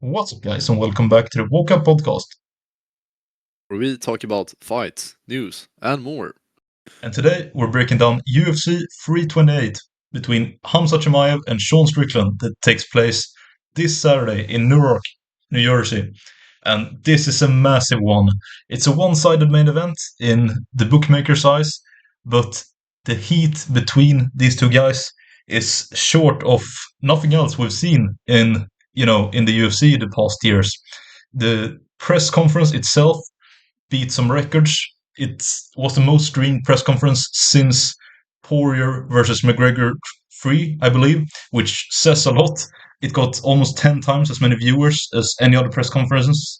What's up, guys, and welcome back to the Walkout Podcast. Where we talk about fights, news, and more. And today we're breaking down UFC 328 between Khamzat Chimaev and Sean Strickland that takes place this Saturday in Newark, New Jersey. And this is a massive one. It's a one-sided main event in the bookmaker's eyes, but the heat between these two guys is short of nothing else we've seen in the UFC the past years. The press conference itself beat some records. It was the most streamed press conference since Poirier versus McGregor 3, I believe, which says a lot. It got almost 10 times as many viewers as any other press conferences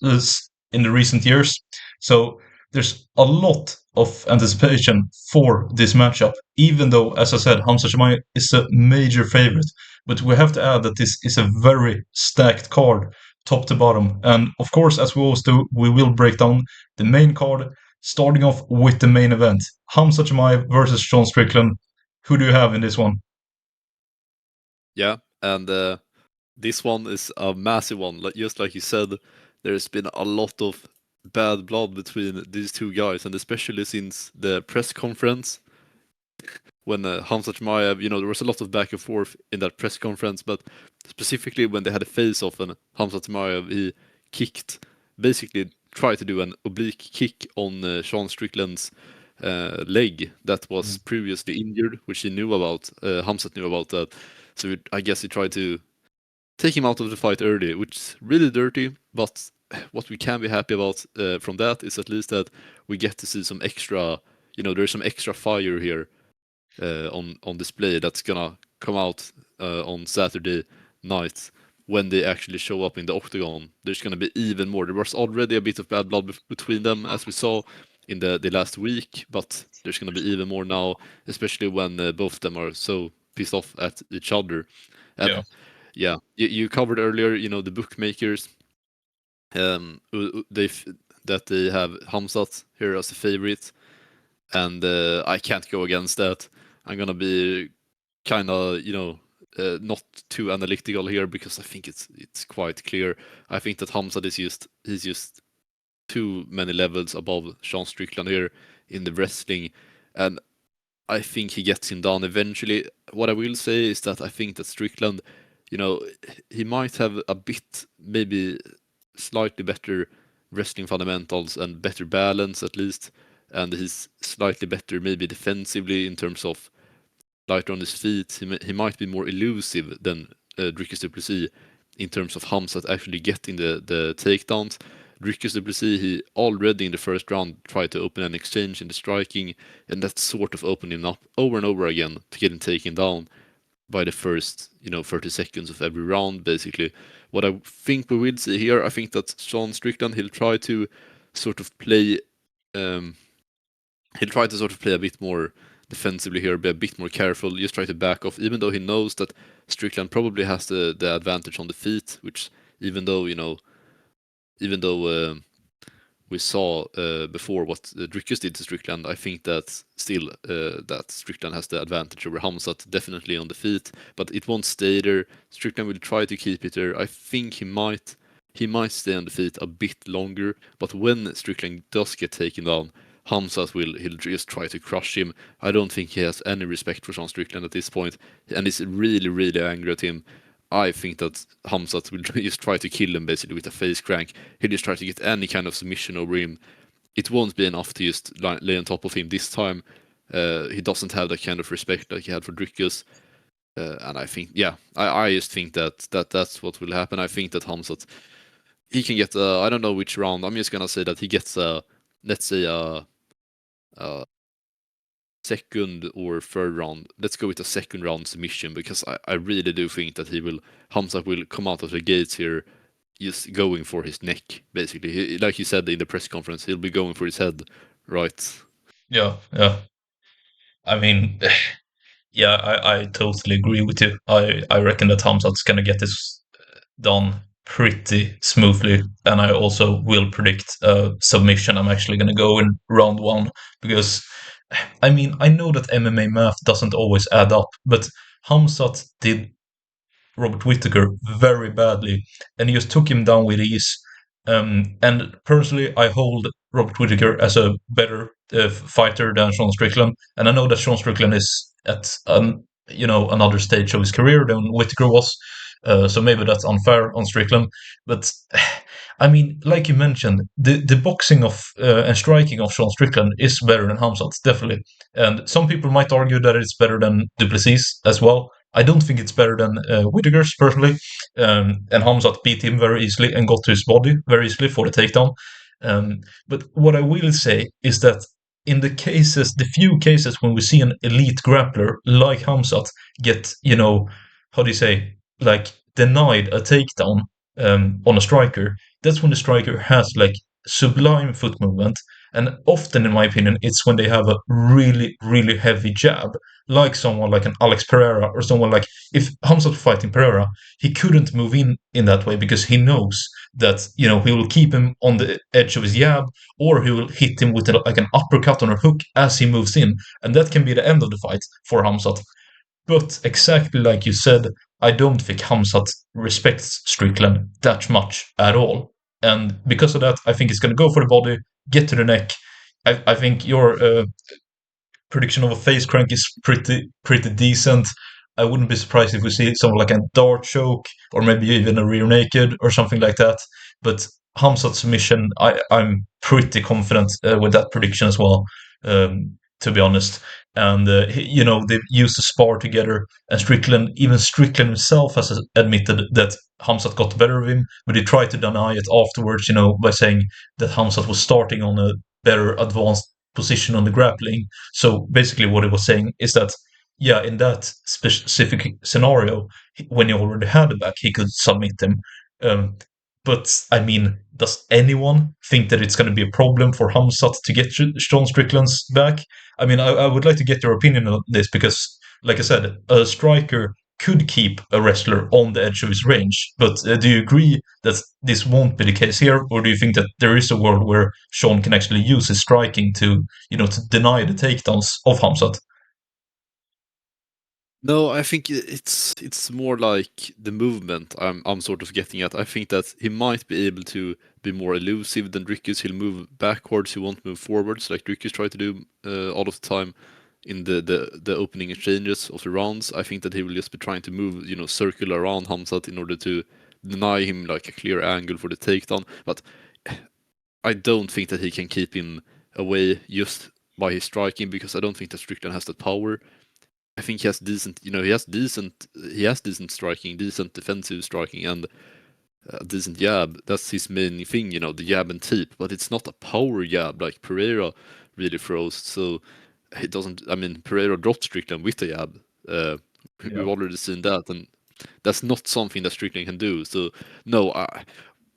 in the recent years. So there's a lot of anticipation for this matchup, even though, as I said, Khamzat Chimaev is a major favorite. But we have to add that this is a very stacked card, top to bottom. And of course, as we always do, we will break down the main card, starting off with the main event. Khamzat Chimaev versus Sean Strickland. Who do you have in this one? Yeah, and this one is a massive one. Just like you said, there's been a lot of bad blood between these two guys, and especially since the press conference when Khamzat Chimaev, there was a lot of back and forth in that press conference, but specifically when they had a face-off and Khamzat Chimaev, he basically tried to do an oblique kick on Sean Strickland's leg that was previously injured, which he knew about. Khamzat knew about that, so I guess he tried to take him out of the fight early, which is really dirty. But what we can be happy about from that is at least that we get to see some extra, there's some extra fire here on display that's gonna come out on Saturday night when they actually show up in the octagon. There's gonna be even more. There was already a bit of bad blood between them, as we saw in the last week, but there's gonna be even more now, especially when both of them are so pissed off at each other. And yeah, you covered earlier, the bookmakers, that they have Khamzat here as a favorite, and I can't go against that. I'm gonna be kind of, not too analytical here because I think it's quite clear. I think that Khamzat he's just too many levels above Sean Strickland here in the wrestling, and I think he gets him down eventually. What I will say is that I think that Strickland, he might have a bit, maybe slightly better wrestling fundamentals and better balance at least, and he's slightly better maybe defensively in terms of lighter on his feet. He might be more elusive than Dricus Du Plessis in terms of Khamzat actually getting the takedowns. Dricus Du Plessis, he already in the first round tried to open an exchange in the striking, and that sort of opened him up over and over again to get him taken down by the first 30 seconds of every round, basically. What I think we will see here, I think that Sean Strickland, he'll try to sort of play a bit more defensively here, be a bit more careful, just try to back off, even though he knows that Strickland probably has the advantage on the feet, which even though we saw before what Dricus did to Strickland, I think that still that Strickland has the advantage over Khamzat, definitely on the feet, but it won't stay there. Strickland will try to keep it there. I think he might stay on the feet a bit longer, but when Strickland does get taken down, Khamzat he'll just try to crush him. I don't think he has any respect for Sean Strickland at this point, and he's really, really angry at him. I think that Khamzat will just try to kill him basically with a face crank. He'll just try to get any kind of submission over him. It won't be enough to just lay on top of him this time. He doesn't have that kind of respect like he had for Dricus. And I think, I just think that's what will happen. I think that Khamzat, he can get, I don't know which round. I'm just gonna say that he gets, let's say, a second or third round. Let's go with a second round submission, because I really do think that Khamzat will come out of the gates here just going for his neck, basically. Like you said in the press conference, he'll be going for his head, right? Yeah. I mean, I totally agree with you. I reckon that Khamzat's gonna get this done pretty smoothly, and I also will predict a submission. I'm actually gonna go in round one because, I mean, I know that MMA math doesn't always add up, but Khamzat did Robert Whittaker very badly, and he just took him down with ease. And personally, I hold Robert Whittaker as a better fighter than Sean Strickland, and I know that Sean Strickland is at another stage of his career than Whittaker was, so maybe that's unfair on Strickland. But I mean, like you mentioned, the boxing of and striking of Sean Strickland is better than Khamzat's, definitely. And some people might argue that it's better than Du Plessis as well. I don't think it's better than Whittaker's personally. And Khamzat beat him very easily and got to his body very easily for the takedown. But what I will say is that in the few cases when we see an elite grappler like Khamzat get, how do you say, like denied a takedown on a striker, that's when the striker has like sublime foot movement. And often, in my opinion, it's when they have a really, really heavy jab, like someone like an Alex Pereira or someone like if Hamzat fighting Pereira, he couldn't move in that way because he knows that he will keep him on the edge of his jab, or he will hit him with like an uppercut or a hook as he moves in, and that can be the end of the fight for Hamzat. But exactly like you said, I don't think Khamzat respects Strickland that much at all. And because of that, I think he's going to go for the body, get to the neck. I think your prediction of a face crank is pretty decent. I wouldn't be surprised if we see something like a dart choke or maybe even a rear naked or something like that. But Hamzat's submission, I'm pretty confident with that prediction as well, to be honest. And they've used the spar together, and even Strickland himself has admitted that Hamzat got the better of him, but he tried to deny it afterwards, by saying that Hamzat was starting on a better advanced position on the grappling. So basically, what he was saying is that, yeah, in that specific scenario, when he already had the back, he could submit him. Um, but I mean, does anyone think that it's going to be a problem for Hamzat to get Sean Strickland's back? I mean, I would like to get your opinion on this because, like I said, a striker could keep a wrestler on the edge of his range. But do you agree that this won't be the case here, or do you think that there is a world where Sean can actually use his striking to deny the takedowns of Khamzat? No, I think it's more like the movement I'm sort of getting at. I think that he might be able to be more elusive than Dricus. He'll move backwards, he won't move forwards like Dricus tried to do all of the time in the opening exchanges of the rounds. I think that he will just be trying to move, circle around Khamzat in order to deny him like a clear angle for the takedown. But I don't think that he can keep him away just by his striking, because I don't think that Strickland has that power. I think he has decent, he has decent striking, decent defensive striking, and a decent jab. That's his main thing, the jab and tip. But it's not a power jab like Pereira really throws. So it doesn't. I mean, Pereira dropped Strickland with the jab. We've already seen that, and that's not something that Strickland can do. So no, I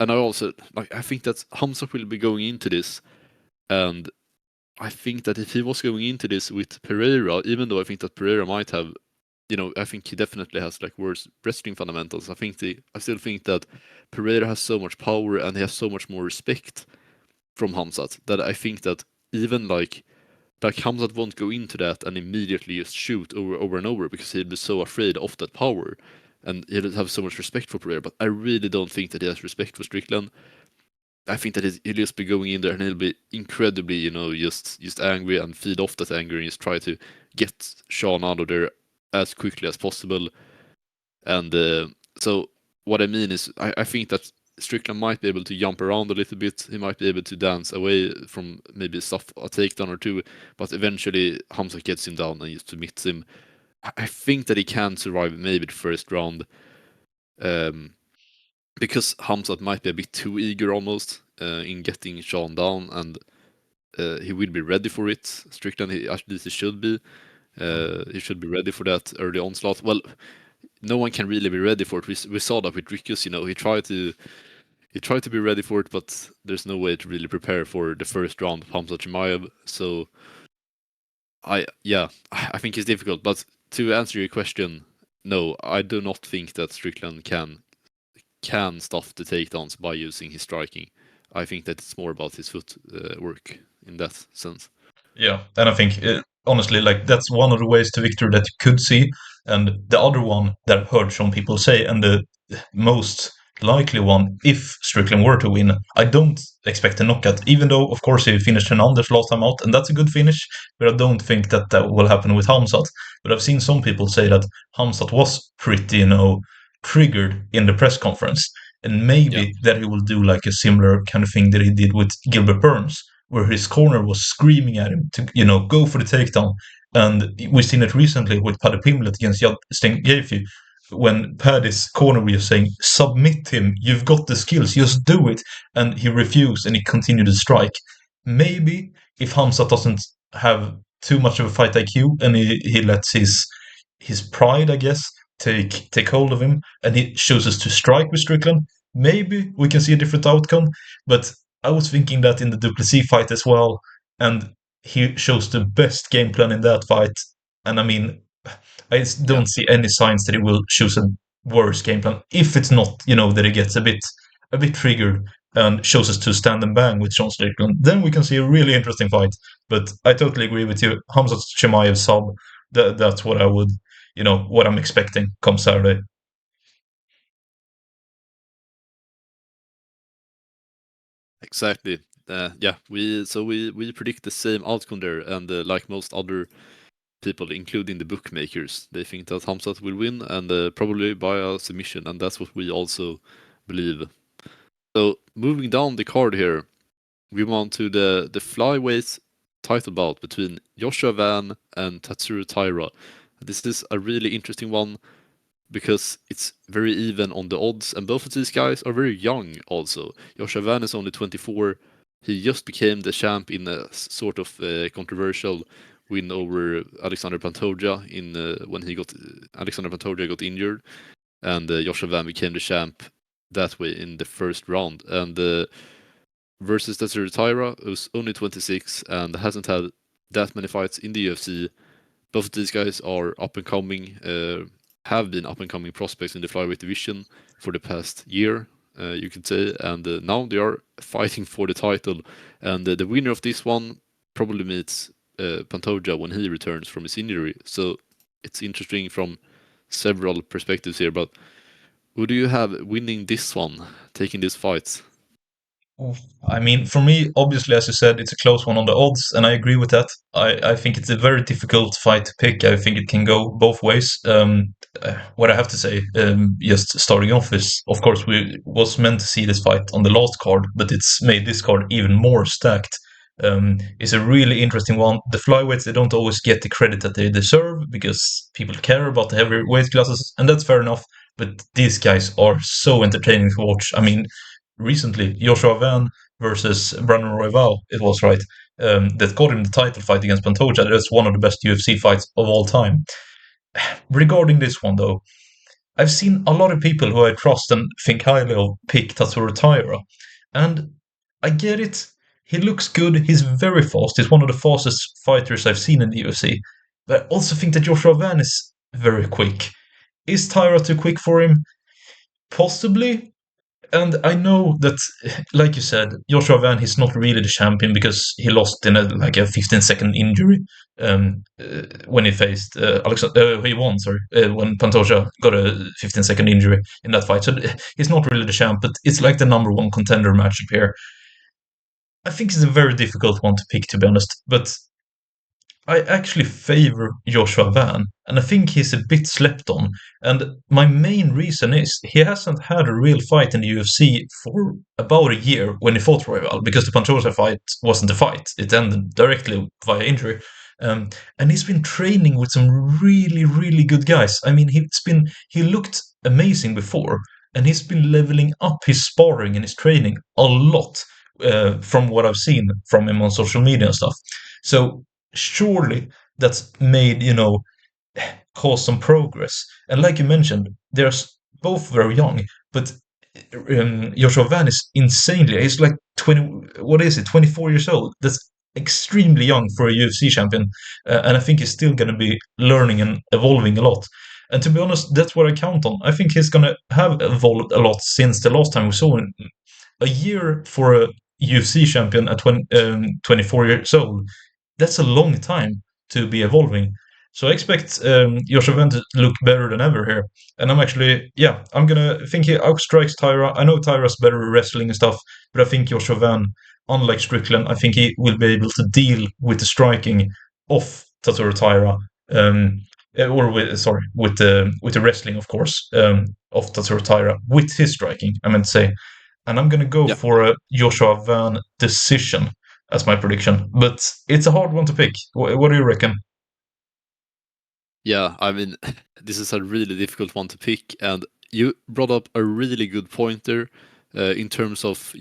also I think that Khamzat will be going into this, and I think that if he was going into this with Pereira, even though I think that Pereira might have, I think he definitely has like worse wrestling fundamentals. I still think that Pereira has so much power and he has so much more respect from Khamzat that I think that even like Khamzat won't go into that and immediately just shoot over and over, because he'll be so afraid of that power, and he'll have so much respect for Pereira. But I really don't think that he has respect for Strickland. I think that he'll just be going in there and he'll be incredibly, just angry and feed off that anger and just try to get Sean out of there as quickly as possible. And so what I mean is, I think that Strickland might be able to jump around a little bit. He might be able to dance away from maybe a takedown or two, but eventually Khamzat gets him down and just submits him. I think that he can survive maybe the first round. Because Khamzat might be a bit too eager almost in getting Sean down, and he will be ready for it. Strickland, at least he should be. He should be ready for that early onslaught. Well, no one can really be ready for it. We saw that with Dricus, he tried to be ready for it, but there's no way to really prepare for the first round of Khamzat Chimaev. So I think it's difficult. But to answer your question, no, I do not think that Strickland can stuff the takedowns by using his striking. I think that it's more about his foot work in that sense. Yeah, and I think honestly, like that's one of the ways to victory that you could see. And the other one that I've heard some people say, and the most likely one, if Strickland were to win, I don't expect a knockout, even though, of course, he finished Hernandez last time out, and that's a good finish, but I don't think that that will happen with Khamzat. But I've seen some people say that Khamzat was pretty, triggered in the press conference, and Yeah, maybe that he will do like a similar kind of thing that he did with Gilbert Burns, where his corner was screaming at him to, go for the takedown. And we've seen it recently with Paddy Pimblett against Justin Gaethje, when Paddy's corner was saying, "Submit him. You've got the skills. Just do it." And he refused, and he continued to strike. Maybe if Hamza doesn't have too much of a fight IQ, and he lets his pride, I guess, take hold of him, and he chooses to strike with Strickland, maybe we can see a different outcome. But I was thinking that in the Du Plessis fight as well, and he shows the best game plan in that fight. And I mean, I yeah. don't see any signs that he will choose a worse game plan. If it's not, that he gets a bit triggered and chooses to stand and bang with Sean Strickland, then we can see a really interesting fight. But I totally agree with you. Khamzat Chimaev sub, that's what I would, what I'm expecting come Saturday. Exactly. Yeah, we predict the same outcome there, and like most other people, including the bookmakers, they think that Hamzat will win, and probably by a submission, and that's what we also believe. So moving down the card here, we move on to the flyweight title bout between Joshua Van and Tatsuro Taira. This is a really interesting one because it's very even on the odds, and both of these guys are very young also. Joshua Van is only 24. He just became the champ in a sort of controversial win over Alexandre Pantoja in when Alexandre Pantoja got injured, and Joshua Van became the champ that way in the first round. And versus Tatsuro Taira, who's only 26 and hasn't had that many fights in the UFC. Both of these guys are up and coming, have been up and coming prospects in the flyweight division for the past year, you could say, and now they are fighting for the title. And the winner of this one probably meets Pantoja when he returns from his injury. So it's interesting from several perspectives here. But who do you have winning this one, taking this fight? I mean, for me, obviously, as you said, it's a close one on the odds, and I agree with that. I think it's a very difficult fight to pick. I think it can go both ways. What I have to say, just starting off, is of course we was meant to see this fight on the last card, but it's made this card even more stacked. It's a really interesting one. The flyweights, they don't always get the credit that they deserve because people care about the heavy weight classes, and that's fair enough. But these guys are so entertaining to watch. I mean, recently, Joshua Van versus Brandon Royval, it was right, that got him the title fight against Pantoja. That's one of the best UFC fights of all time. Regarding this one, though, I've seen a lot of people who I trust and think highly of pick Tatsuro Taira. And I get it. He looks good. He's very fast. He's one of the fastest fighters I've seen in the UFC. But I also think that Joshua Van is very quick. Is Taira too quick for him? Possibly. And I know that, like you said, Joshua Van, he's not really the champion because he lost in a 15-second injury when he faced Alexander. He won, sorry, when Pantoja got a 15-second injury in that fight. So he's not really the champ, but it's like the number one contender matchup here. I think it's a very difficult one to pick, to be honest. But I actually favor Joshua Van, and I think he's a bit slept on. And my main reason is he hasn't had a real fight in the UFC for about a year when he fought Royval, because the Pantoja fight wasn't a fight; it ended directly via injury. And he's been training with some really, really good guys. I mean, he looked amazing before, and he's been leveling up his sparring and his training a lot from what I've seen from him on social media and stuff. So surely that's made, cause some progress. And like you mentioned, they're both very young, but Joshua Van is insanely. He's like 20. What is it? 24 years old. That's extremely young for a UFC champion, and I think he's still going to be learning and evolving a lot. And to be honest, that's what I count on. I think he's going to have evolved a lot since the last time we saw him. A year for a UFC champion at 24 years old, that's a long time. to be evolving. So I expect Joshua Van to look better than ever here. And I'm actually, yeah, I'm gonna think he outstrikes Taira. I know Taira's better at wrestling and stuff, but I think Joshua Van, unlike Strickland, I think he will be able to deal with the striking of Tatsuro Taira. Or with the wrestling, of course, of Tatsuro Taira with his striking. I meant to say, and I'm gonna go Yeah. for a Joshua Van decision as my prediction, but it's a hard one to pick. What do you reckon? Yeah, I mean, this is a really difficult one to pick, and you brought up a really good point there in terms of,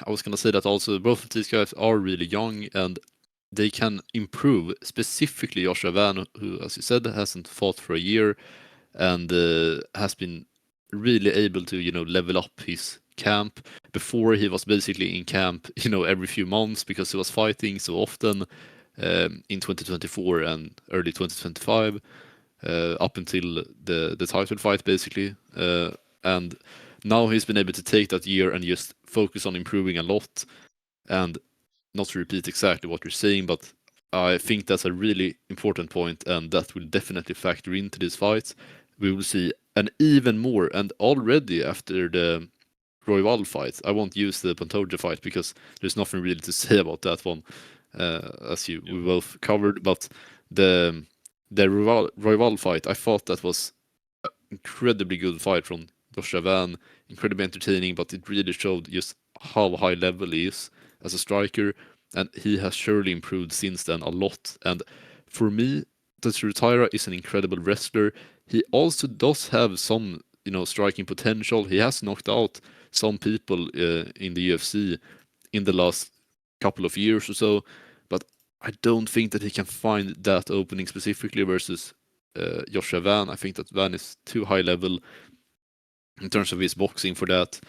I was gonna say that also both of these guys are really young and they can improve. Specifically, Joshua Van, who, as you said, hasn't fought for a year and has been really able to, level up his camp. Before, he was basically in camp, every few months because he was fighting so often in 2024 and early 2025. Up until the title fight, basically. And now he's been able to take that year and just focus on improving a lot. And not to repeat exactly what you're saying, but I think that's a really important point, and that will definitely factor into this fight. We will see an even more, and already after the Royval fight, I won't use the Pantoja fight because there's nothing really to say about that one, as we both covered. But the Royval fight, I thought that was an incredibly good fight from Joshua Van, incredibly entertaining, but it really showed just how high level he is as a striker, and he has surely improved since then a lot. And for me, Tatsuro Taira is an incredible wrestler. He also does have some, striking potential. He has knocked out some people in the UFC in the last couple of years or so, but I don't think that he can find that opening specifically versus Joshua Van. I think that Van is too high level in terms of his boxing for that.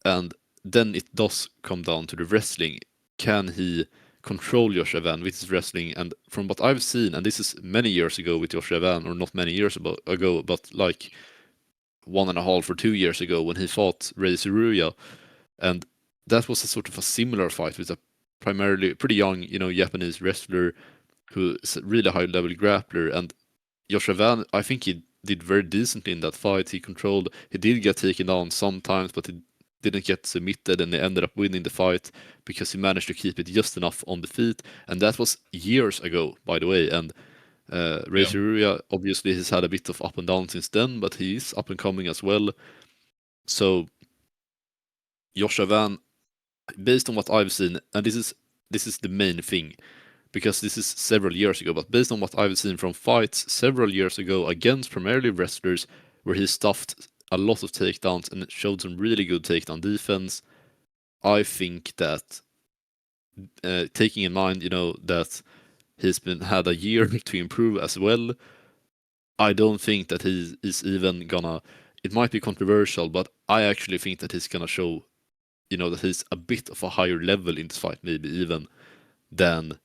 And then it does come down to the wrestling. Can he control Joshua Van with his wrestling? And from what I've seen, and this is many years ago with Joshua Van, or not many years ago, but like 1.5 or 2 years ago when he fought Ray Suruya, and that was a sort of a similar fight with a primarily pretty young, Japanese wrestler who is a really high level grappler. And Joshua Van, I think he did very decently in that fight. He did get taken down sometimes, but he didn't get submitted, and he ended up winning the fight because he managed to keep it just enough on the feet. And that was years ago, by the way. And Ray Suruya, obviously, he's had a bit of up and down since then, but he's up and coming as well. So Joshua Van, based on what I've seen, and this is the main thing, because this is several years ago, but based on what I've seen from fights several years ago against primarily wrestlers where he stuffed a lot of takedowns and showed some really good takedown defense, I think that taking in mind, that he's had a year to improve as well, I don't think that he is even gonna. It might be controversial, but I actually think that he's gonna show, that he's a bit of a higher level in this fight, maybe even than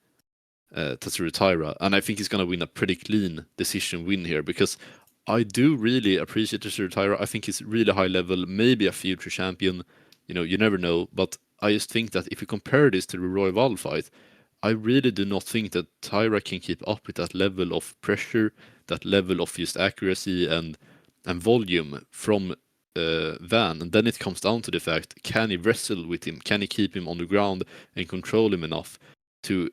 Tatsuro Taira, and I think he's gonna win a pretty clean decision win here because I do really appreciate Tatsuro Taira. I think he's really high level, maybe a future champion. You never know, but I just think that if you compare this to the Royval fight, I really do not think that Taira can keep up with that level of pressure, that level of just accuracy and volume from Van. And then it comes down to the fact, can he wrestle with him? Can he keep him on the ground and control him enough to,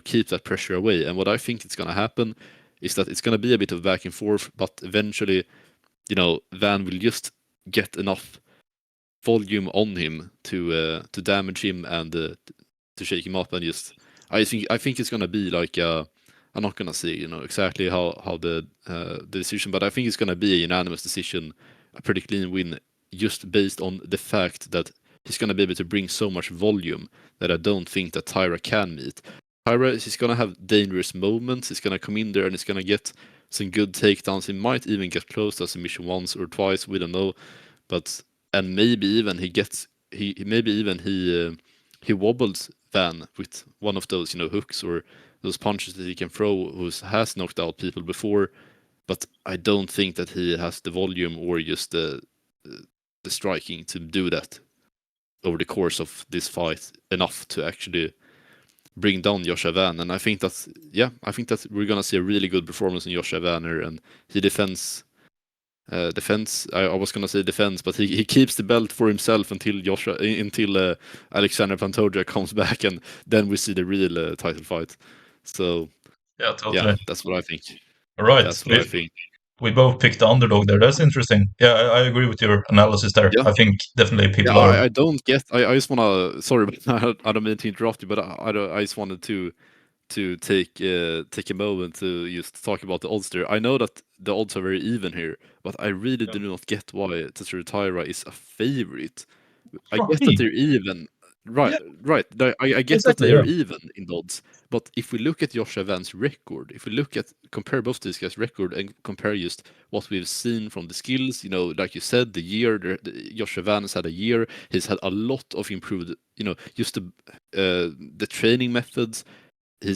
keep that pressure away? And what I think is going to happen is that it's going to be a bit of back and forth, but eventually, Van will just get enough volume on him to damage him and to shake him up, and just I think it's going to be like I'm not going to say exactly how the decision, but I think it's going to be a unanimous decision, a pretty clean win, just based on the fact that he's going to be able to bring so much volume that I don't think that Taira can meet. Taira is going to have dangerous moments. He's going to come in there and he's going to get some good takedowns. He might even get close to a submission once or twice. We don't know, and maybe even he wobbles Van with one of those hooks or those punches that he can throw, who has knocked out people before. But I don't think that he has the volume or just the striking to do that over the course of this fight enough to actually bring down Joshua Van. And I think that we're gonna see a really good performance in Joshua Vanner, and he defends. I was gonna say defense, but he keeps the belt for himself until Alexandre Pantoja comes back, and then we see the real title fight. So Yeah, totally. that's what I think. All right. That's what I think. We both picked the underdog there. That's interesting. Yeah, I agree with your analysis there. Yeah. I think definitely people Yeah, are. I don't get. I just wanna. Sorry, but I don't mean to interrupt you, but I just wanted to take a moment to just talk about the odds there. I know that the odds are very even here, but I really do not get why Tatsuro Taira is a favorite. I guess that Right. they're even. Yeah, Right. I get that exactly. they are Yeah. even in the odds. But if we look at Joshua Van's record, if we compare both these guys' record and compare just what we've seen from the skills, like you said, Joshua Van has had a year. He's had a lot of improved, just the training methods. He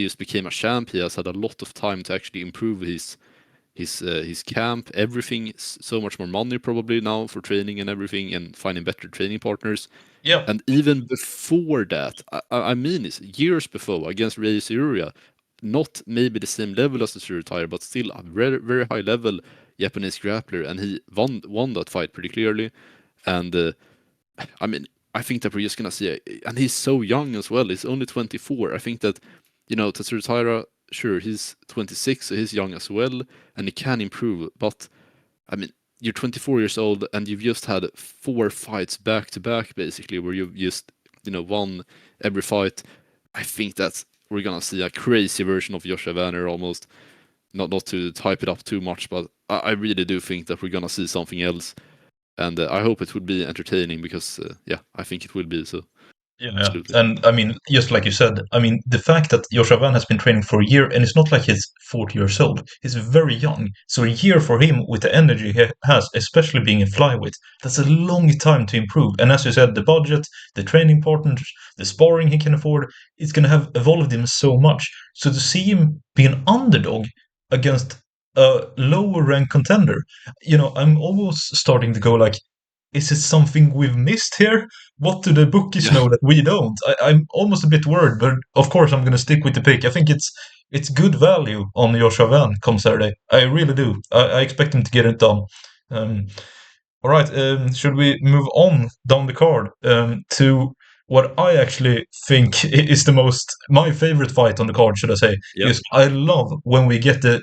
just became a champ. He has had a lot of time to actually improve his camp, everything. So much more money probably now for training and everything, and finding better training partners. Yeah. And even before that, I mean, it's years before against Rei Suruya, not maybe the same level as the Suruya, but still a very very high level Japanese grappler, and he won that fight pretty clearly. And I mean, I think that we're just gonna see, and he's so young as well. He's only 24. I think that, Tatsuro Taira, sure, he's 26, so he's young as well, and he can improve. But I mean, you're 24 years old, and you've just had 4 fights back to back, basically, where you've just, won every fight. I think that we're gonna see a crazy version of Joshua Vanner almost. Not to type it up too much, but I really do think that we're gonna see something else. And I hope it would be entertaining because, I think it will be. So, Yeah, absolutely. and I mean, just like you said, I mean, the fact that Joshua Van has been training for a year, and it's not like he's 40 years old. He's very young. So a year for him, with the energy he has, especially being a flyweight, that's a long time to improve. And as you said, the budget, the training partners, the sparring he can afford, it's going to have evolved him so much. So to see him be an underdog against a lower ranked contender, I'm almost starting to go like, is it something we've missed here? What do the bookies Yeah. know that we don't? I'm almost a bit worried, but of course I'm going to stick with the pick. I think it's good value on Joshua Van come Saturday. I really do. I expect him to get it done. Um, all right, should we move on down the card to what I actually think is my favorite fight on the card, should I say? Yeah. Because I love when we get the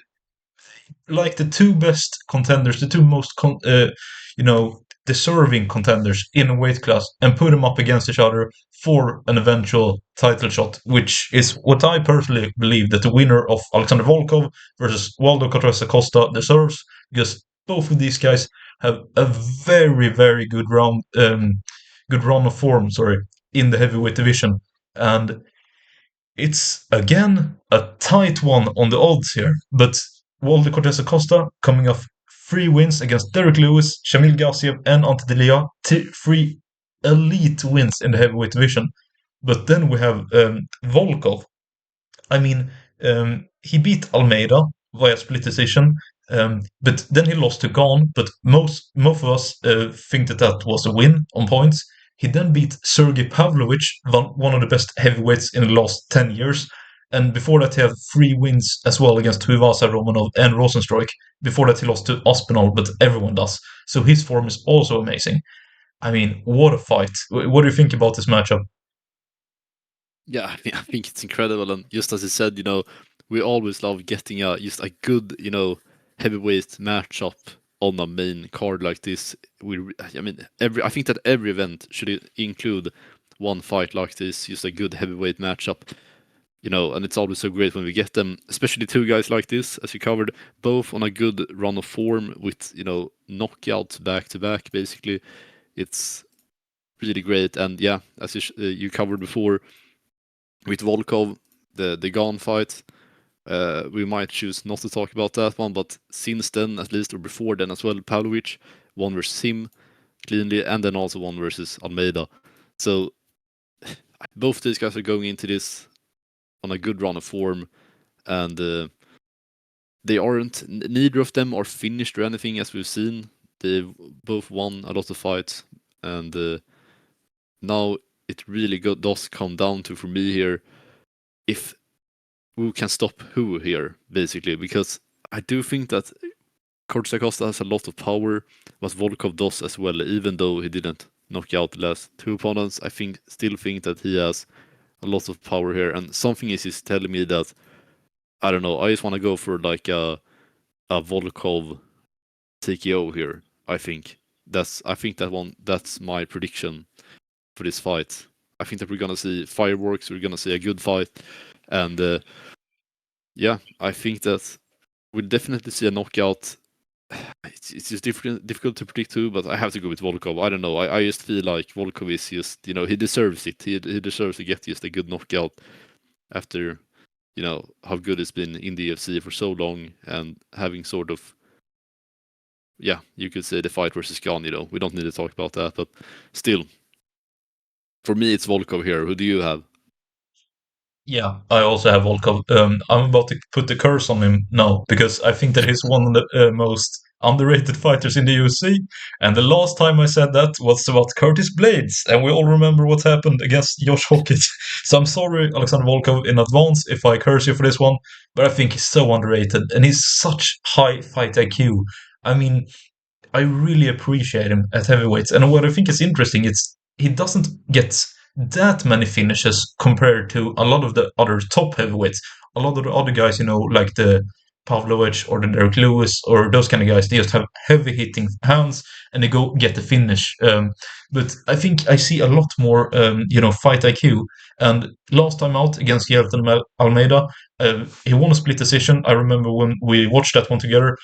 two best contenders, the two most deserving contenders in a weight class, and put them up against each other for an eventual title shot, which is what I personally believe that the winner of Alexander Volkov versus Waldo Cortes Acosta deserves, because both of these guys have a very very good run of form, sorry, in the heavyweight division, and it's again a tight one on the odds here, but Waldo Cortes Acosta coming off 3 wins against Derek Lewis, Shamil Gassiev, and Ante Delia, 3 elite wins in the heavyweight division. But then we have Volkov. I mean, he beat Almeida via split decision, but then he lost to Gane. But most of us think that was a win on points. He then beat Sergey Pavlovich, one of the best heavyweights in the last 10 years. And before that, he had 3 wins as well against Tuivasa, Romanov, and Rosenstruik. Before that, he lost to Aspinall, but everyone does. So his form is also amazing. I mean, what a fight. What do you think about this matchup? Yeah, I think it's incredible. And just as you said, we always love getting just a good, heavyweight matchup on a main card like this. I mean, I think that every event should include one fight like this, just a good heavyweight matchup. And it's always so great when we get them, especially two guys like this, as you covered, both on a good run of form with, knockouts back to back, basically. It's really great. And yeah, as you covered before, with Volkov, the Gane fight, we might choose not to talk about that one, but since then, at least, or before then as well, Pavlovich won versus him cleanly, and then also won versus Almeida. So both these guys are going into this on a good run of form, and they aren't. Neither of them are finished or anything, as we've seen. They've both won a lot of fights, and now it really does come down to, for me here, if who can stop who here, basically, because I do think that Cortes Acosta has a lot of power, but Volkov does as well, even though he didn't knock out the last two opponents. I still think that he has a lot of power here, and something is telling me that, I don't know, I just want to go for like a Volkov TKO here. I think that's my prediction for this fight. I think that we're gonna see fireworks, we're gonna see a good fight, and I think that we'll definitely see a knockout. It's just difficult to predict too, but I have to go with Volkov. I don't know. I just feel like Volkov is just, he deserves it. He deserves to get just a good knockout after, how good it's been in the UFC for so long, and having sort of, you could say the fight versus Khan. We don't need to talk about that, but still, for me, it's Volkov here. Who do you have? Yeah, I also have Volkov. I'm about to put the curse on him now because I think that he's one of the most underrated fighters in the UFC. And the last time I said that was about Curtis Blades, and we all remember what happened against Josh Hawkins. So I'm sorry, Alexander Volkov, in advance if I curse you for this one, but I think he's so underrated, and he's such high fight IQ. I mean, I really appreciate him at heavyweights. And what I think is interesting is he doesn't get that many finishes compared to a lot of the other top heavyweights. A lot of the other guys, like the Pavlovich or the Derek Lewis or those kind of guys, they just have heavy hitting hands and they go get the finish. But I think I see a lot more, fight IQ. And last time out against Yelton Almeida, he won a split decision. I remember when we watched that one together,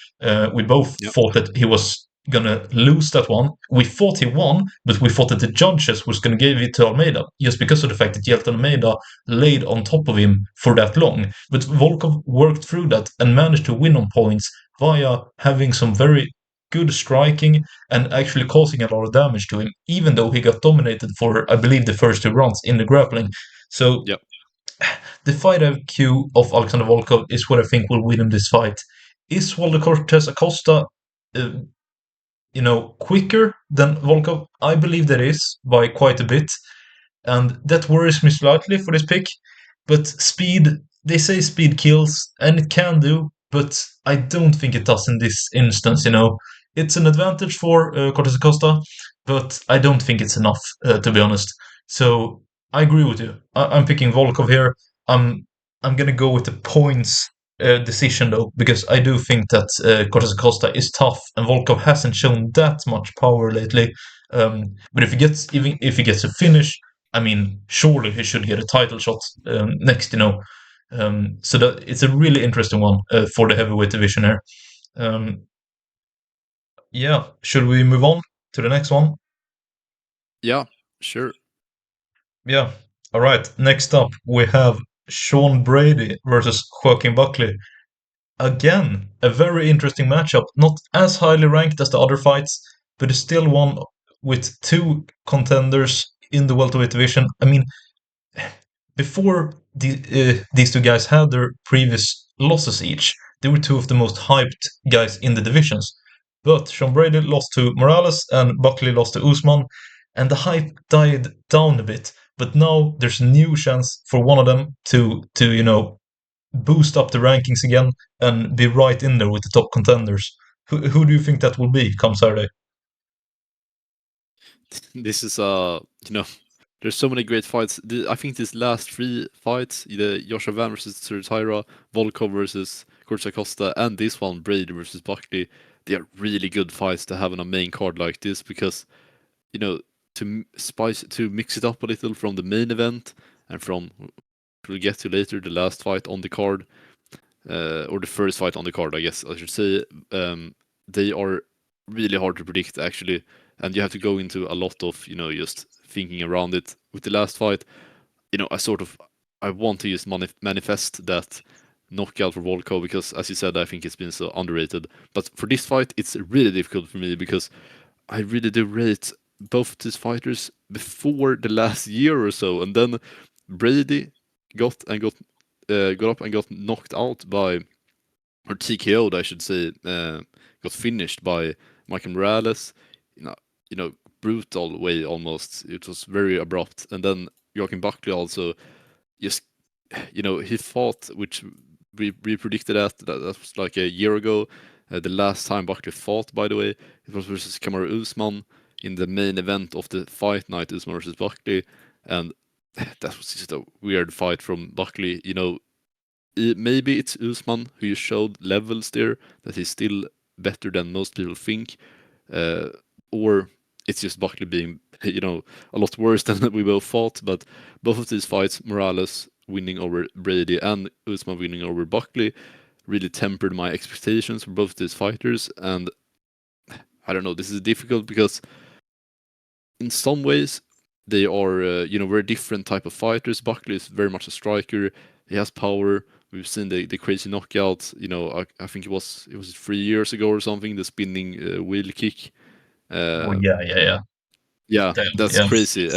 we both Yep. thought that he was gonna lose that one. We thought he won, but we thought that the judges was gonna give it to Almeida just because of the fact that Yelton Almeida laid on top of him for that long. But Volkov worked through that and managed to win on points via having some very good striking and actually causing a lot of damage to him, even though he got dominated for, I believe, the first two rounds in the grappling. So Yep. the fight IQ of Alexander Volkov is what I think will win him this fight. Is Walter Cortes Acosta uh, quicker than Volkov? I believe that is by quite a bit, and that worries me slightly for this pick. But speed, they say speed kills, and it can do, but I don't think it does in this instance. It's an advantage for Cortes Acosta, but I don't think it's enough, to be honest. So I agree with you. I'm picking Volkov here. I'm gonna go with the points decision though, because I do think that Cortes Acosta is tough, and Volkov hasn't shown that much power lately. But even if he gets a finish, I mean, surely he should get a title shot next. So that it's a really interesting one for the heavyweight division here. Um, yeah, should we move on to the next one? Yeah, sure. Yeah. All right. Next up, we have Sean Brady versus Joaquin Buckley. Again, a very interesting matchup. Not as highly ranked as the other fights, but it's still one with two contenders in the welterweight division. I mean, before these two guys had their previous losses each, they were two of the most hyped guys in the divisions. But Sean Brady lost to Morales and Buckley lost to Usman, and the hype died down a bit. But now there's a new chance for one of them to boost up the rankings again and be right in there with the top contenders. Who do you think that will be come Saturday? This is there's so many great fights. I think these last three fights, the Joshua Van versus Tatsuro Taira, Volkov versus Cortes Acosta, and this one, Brady versus Buckley, they are really good fights to have on a main card like this because, to mix it up a little from the main event and from we'll get to later the last fight on the card, or the first fight on the card, I guess I should say. They are really hard to predict actually, and you have to go into a lot of just thinking around it. With the last fight, I want to just manifest that knockout for Volkov because, as you said, I think it's been so underrated. But for this fight, it's really difficult for me because I really do rate both these fighters before the last year or so, and then Brady got up and got knocked out by, or TKO'd, I should say, got finished by Michael Morales. brutal way almost. It was very abrupt. And then Joaquin Buckley also just, he fought, which we predicted that was like a year ago. The last time Buckley fought, by the way, it was versus Kamaru Usman in the main event of the fight night, Usman versus Buckley. And that was just a weird fight from Buckley. Maybe it's Usman who showed levels there that he's still better than most people think, or it's just Buckley being, a lot worse than we both thought. But both of these fights, Morales winning over Brady and Usman winning over Buckley, really tempered my expectations for both these fighters. And I don't know, this is difficult because in some ways they are, very different type of fighters. Buckley is very much a striker. He has power. We've seen the crazy knockouts. I think it was 3 years ago or something. The spinning wheel kick. Yeah. Yeah, that's Yeah. crazy.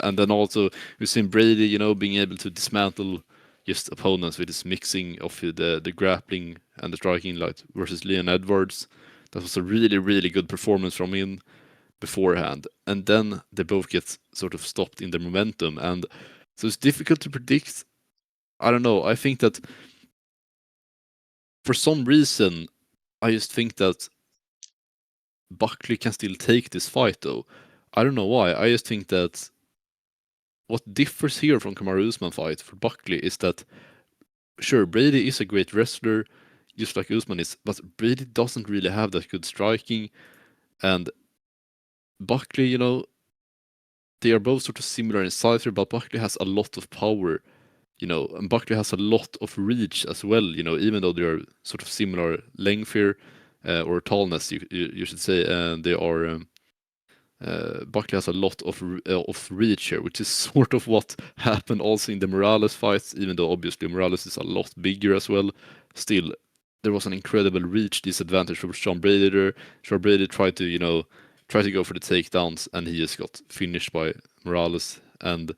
And then also we've seen Brady, being able to dismantle just opponents with his mixing of the grappling and the striking, like versus Leon Edwards. That was a really, really good performance from him beforehand. And then they both get sort of stopped in their momentum. And so it's difficult to predict. I don't know. I think that for some reason, I just think that Buckley can still take this fight, though. I don't know why. I just think that what differs here from Kamaru Usman fight for Buckley is that, sure, Brady is a great wrestler, just like Usman is, but Brady doesn't really have that good striking. And Buckley, they are both sort of similar in size here, but Buckley has a lot of power, and Buckley has a lot of reach as well, even though they are sort of similar length here, or tallness, you should say, and they are. Buckley has a lot of reach here, which is sort of what happened also in the Morales fights, even though obviously Morales is a lot bigger as well. Still, there was an incredible reach disadvantage for Sean Brady there. Sean Brady tried to, go for the takedowns, and he just got finished by Morales. And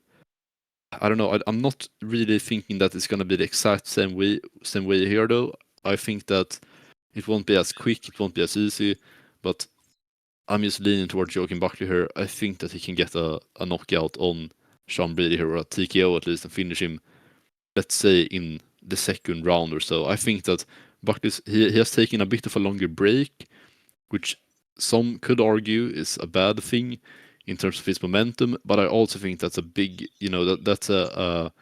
I don't know, I'm not really thinking that it's going to be the exact same way here, though. I think that it won't be as quick, it won't be as easy, but I'm just leaning towards Joaquin Buckley here. I think that he can get a knockout on Sean Brady here, or a TKO at least, and finish him, let's say, in the second round or so. I think that Buckley, he has taken a bit of a longer break, which some could argue is a bad thing in terms of his momentum, but I also think that's a big, that's a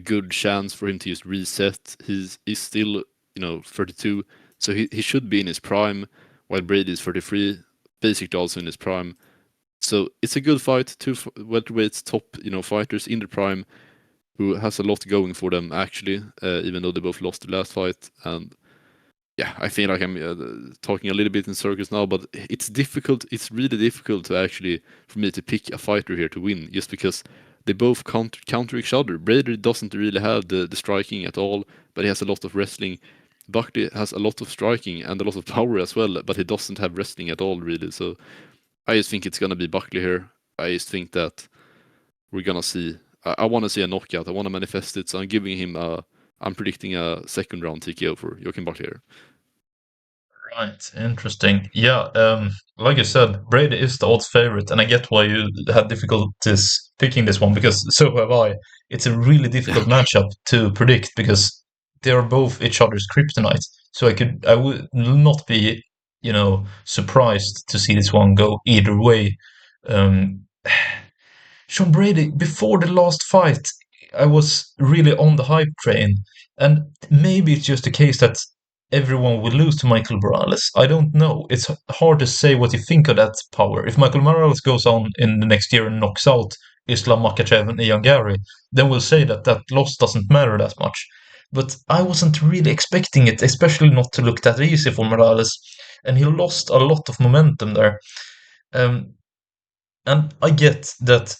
good chance for him to just reset. He's still, 32, so he should be in his prime, while Brady is 33. Basically also in his prime. So it's a good fight. Two welterweights, top fighters in the prime, who has a lot going for them actually, even though they both lost the last fight. And yeah, I feel like I'm talking a little bit in circles now, but it's difficult. It's really difficult to actually, for me, to pick a fighter here to win, just because they both counter each other. Brady doesn't really have the striking at all, but he has a lot of wrestling. Buckley has a lot of striking and a lot of power as well, but he doesn't have wrestling at all, really. So I just think it's going to be Buckley here. I just think that we're going to see... I want to see a knockout. I want to manifest it, so I'm giving him I'm predicting a second round TKO for Joaquin Buckley here. Right, interesting. Yeah, like you said, Brady is the odds favorite, and I get why you had difficulties picking this one, because so have I. It's a really difficult matchup to predict because they are both each other's kryptonite. So I would not be, surprised to see this one go either way. Um, Sean Brady, before the last fight, I was really on the hype train, and maybe it's just the case that everyone will lose to Michael Morales. I don't know. It's hard to say what you think of that power. If Michael Morales goes on in the next year and knocks out Islam Makhachev and Ian Gary, then we'll say that that loss doesn't matter that much. But I wasn't really expecting it, especially not to look that easy for Morales, and he lost a lot of momentum there. Um, and I get that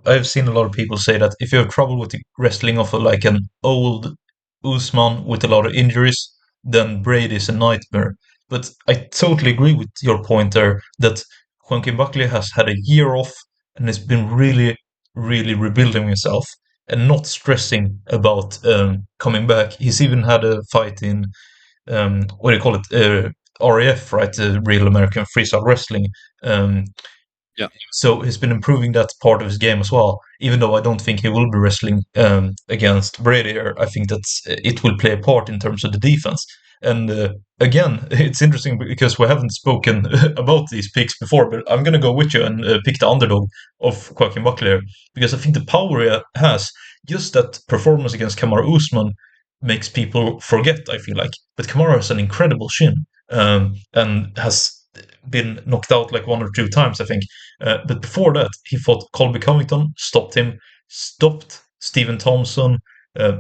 I've seen a lot of people say that if you have trouble with the wrestling of like an old Usman with a lot of injuries, then Brady is a nightmare. But I totally agree with your point there that Joaquin Buckley has had a year off and has been really, really rebuilding himself and not stressing about coming back. He's even had a fight in what do you call it? RAF, right? Real American Freestyle Wrestling. Um, Yeah. So he's been improving that part of his game as well. Even though I don't think he will be wrestling against Brady here, I think that it will play a part in terms of the defense. And again, it's interesting because we haven't spoken about these picks before, but I'm going to go with you and pick the underdog of Joaquin Buckley here because I think the power he has, just that performance against Kamaru Usman makes people forget, I feel like. But Kamaru has an incredible chin and has been knocked out like one or two times, I think. But before that, he fought Colby Covington, stopped him, stopped Stephen Thompson.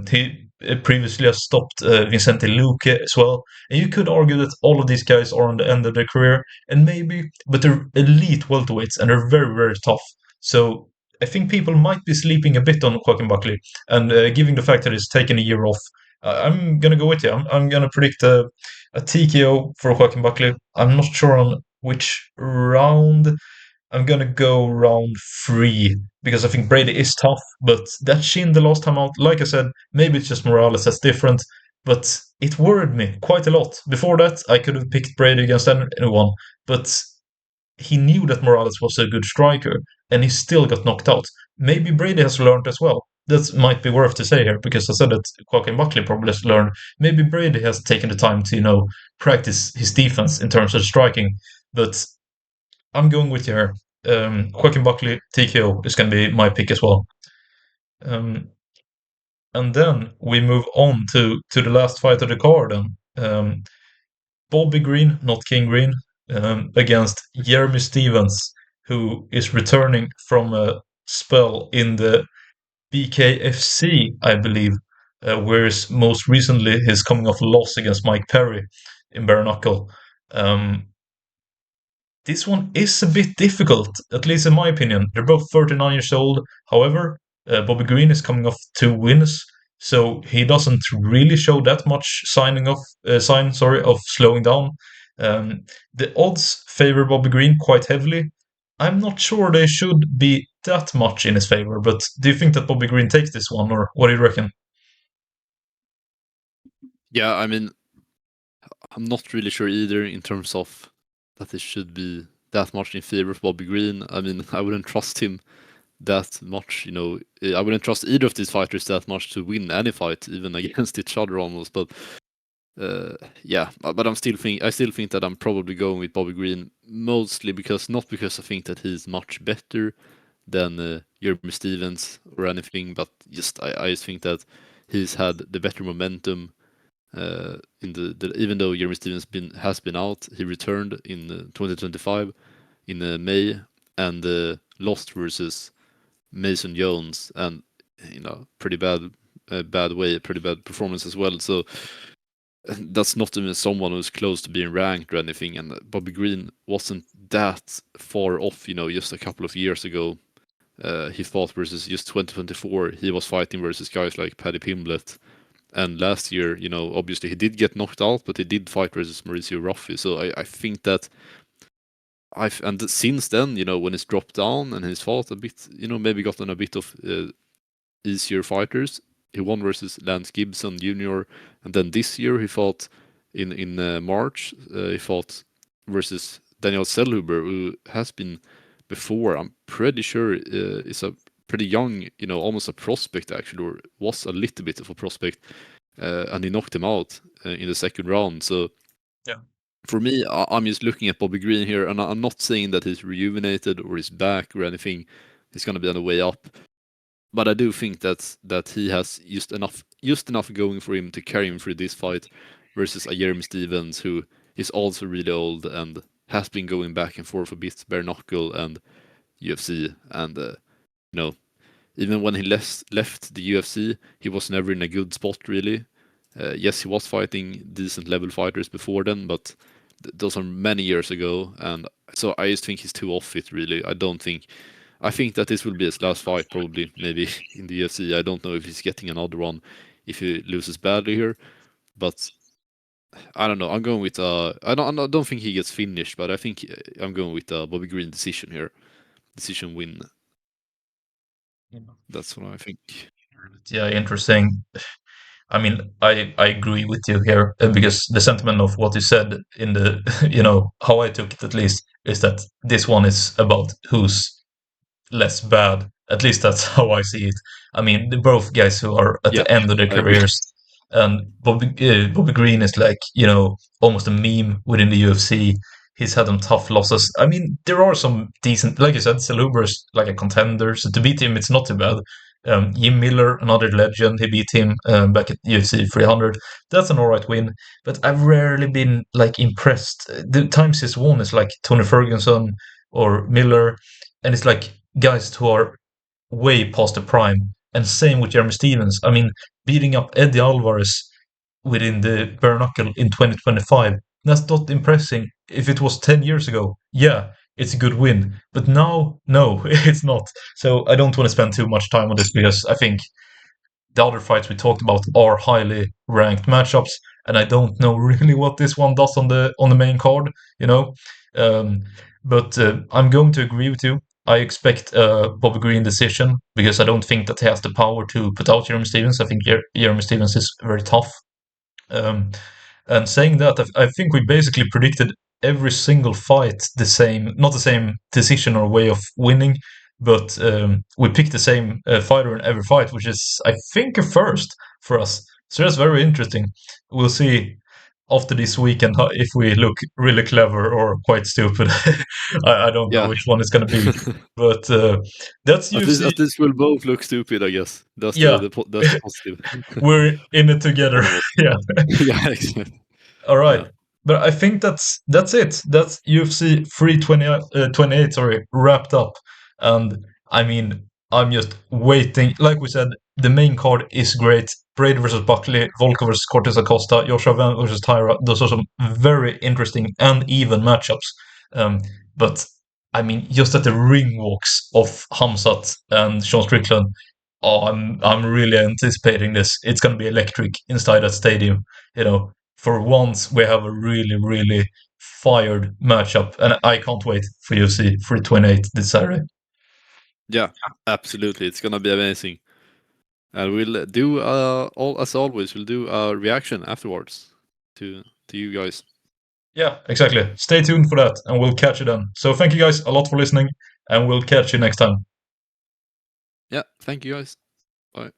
He previously has stopped Vicente Luque as well. And you could argue that all of these guys are on the end of their career, and maybe, but they're elite welterweights and they're very, very tough. So I think people might be sleeping a bit on Joaquin Buckley, and given the fact that he's taken a year off, I'm gonna go with you. I'm gonna predict a TKO for Joaquin Buckley. I'm not sure on which round. I'm gonna go round three because I think Brady is tough, but that shin the last time out, like I said, maybe it's just Morales that's different, but it worried me quite a lot. Before that, I could have picked Brady against anyone, but he knew that Morales was a good striker, and he still got knocked out. Maybe Brady has learned as well. That might be worth to say here because I said that Joaquin Buckley probably has learned. Maybe Brady has taken the time to practice his defense in terms of striking. But I'm going with you here. Joaquin Buckley TKO is going to be my pick as well. Um, and then we move on to the last fight of the card. Bobby Green, not King Green, against Jeremy Stevens, who is returning from a spell in the BKFC, I believe, whereas most recently he's coming off a loss against Mike Perry in bare knuckle. Um, this one is a bit difficult, at least in my opinion. They're both 39 years old. However, Bobby Green is coming off 2 wins, so he doesn't really show that much of slowing down. The odds favor Bobby Green quite heavily. I'm not sure they should be that much in his favor, but do you think that Bobby Green takes this one, or what do you reckon? Yeah, I mean, I'm not really sure either in terms of that it should be that much in favor of Bobby Green. I mean, I wouldn't trust him that much, I wouldn't trust either of these fighters that much to win any fight, even against each other almost. But yeah, but I still think that I'm probably going with Bobby Green mostly not because I think that he's much better than Jeremy Stevens or anything, but I just think that he's had the better momentum. In even though Jeremy Stevens has been out, he returned in 2025 in May and lost versus Mason Jones, and pretty bad pretty bad performance as well. So that's not even someone who's close to being ranked or anything. And Bobby Green wasn't that far off, just a couple of years ago. He fought versus just 2024. He was fighting versus guys like Paddy Pimblett. And last year, obviously he did get knocked out, but he did fight versus Mauricio Ruffi. So I think that and since then, when he's dropped down and he's fought a bit, maybe gotten a bit of easier fighters. He won versus Lance Gibson Jr. And then this year he fought in March. He fought versus Daniel Selhuber, who has been before. I'm pretty sure is a pretty young, almost a prospect actually, or was a little bit of a prospect, and he knocked him out in the second round. So Yeah. for me, I'm just looking at Bobby Green here, and I'm not saying that he's rejuvenated or he's back or anything. He's going to be on the way up, but I do think that he has just enough going for him to carry him through this fight versus a Jeremy Stevens who is also really old and has been going back and forth a bit, bare knuckle and UFC, and even when he left the UFC, he was never in a good spot really. Yes, he was fighting decent level fighters before then, but those are many years ago, and so I just think he's too off it really. I think that this will be his last fight, probably, maybe in the UFC. I don't know if he's getting another one if he loses badly here, but I don't know. I'm going with I don't think he gets finished, but I think I'm going with Bobby Green decision here, decision win. Yeah. That's what I think. Yeah, interesting. I mean, I agree with you here because the sentiment of what you said in the, how I took it at least, is that this one is about who's less bad. At least that's how I see it. I mean, they're both guys who are at Yeah, the end of their I agree. careers, and Bobby Green is like almost a meme within the UFC. He's had some tough losses. I mean, there are some decent, like you said, Saluber is like a contender, so to beat him, it's not too bad. Jim Miller, another legend, he beat him back at UFC 300. That's an alright win, but I've rarely been like impressed. The times he's won is like Tony Ferguson or Miller, and it's like guys who are way past the prime. And same with Jeremy Stevens. I mean, beating up Eddie Alvarez within the bare knuckle in 2025, that's not impressing. If it was 10 years ago, yeah, it's a good win. But now, no, it's not. So I don't want to spend too much time on this because I think the other fights we talked about are highly ranked matchups, and I don't know really what this one does on the main card. You know, um, but I'm going to agree with you. I expect a Bobby Green decision because I don't think that he has the power to put out Jeremy Stevens. I think Jeremy Stevens is very tough. Um, and saying that, I think we basically predicted every single fight the same, not the same decision or way of winning, but we picked the same fighter in every fight, which is, I think, a first for us. So that's very interesting. We'll see after this weekend if we look really clever or quite stupid. I don't know Yeah. which one it's going to be, but that's UFC. At least we'll both look stupid, I guess. That's Yeah, that's the positive. we're in it together. One of us. Yeah. Yeah, exactly. All right. Yeah. But I think that's it. That's UFC 328, sorry, wrapped up. And I mean, I'm just waiting. Like we said, the main card is great. Brady versus Buckley, Volkov versus Cortes Acosta, Joshua Van versus Taira. Those are some very interesting and even matchups. Um, but I mean, just at the ring walks of Khamzat and Sean Strickland, oh, I'm really anticipating this. It's gonna be electric inside that stadium. For once we have a really, really fired matchup, and I can't wait for UFC 328 this Saturday. Yeah, absolutely. It's gonna be amazing. And we'll do all as always, we'll do a reaction afterwards to you guys. Yeah, exactly. Stay tuned for that, and we'll catch you then. So thank you guys a lot for listening, and we'll catch you next time. Yeah, thank you guys. Bye.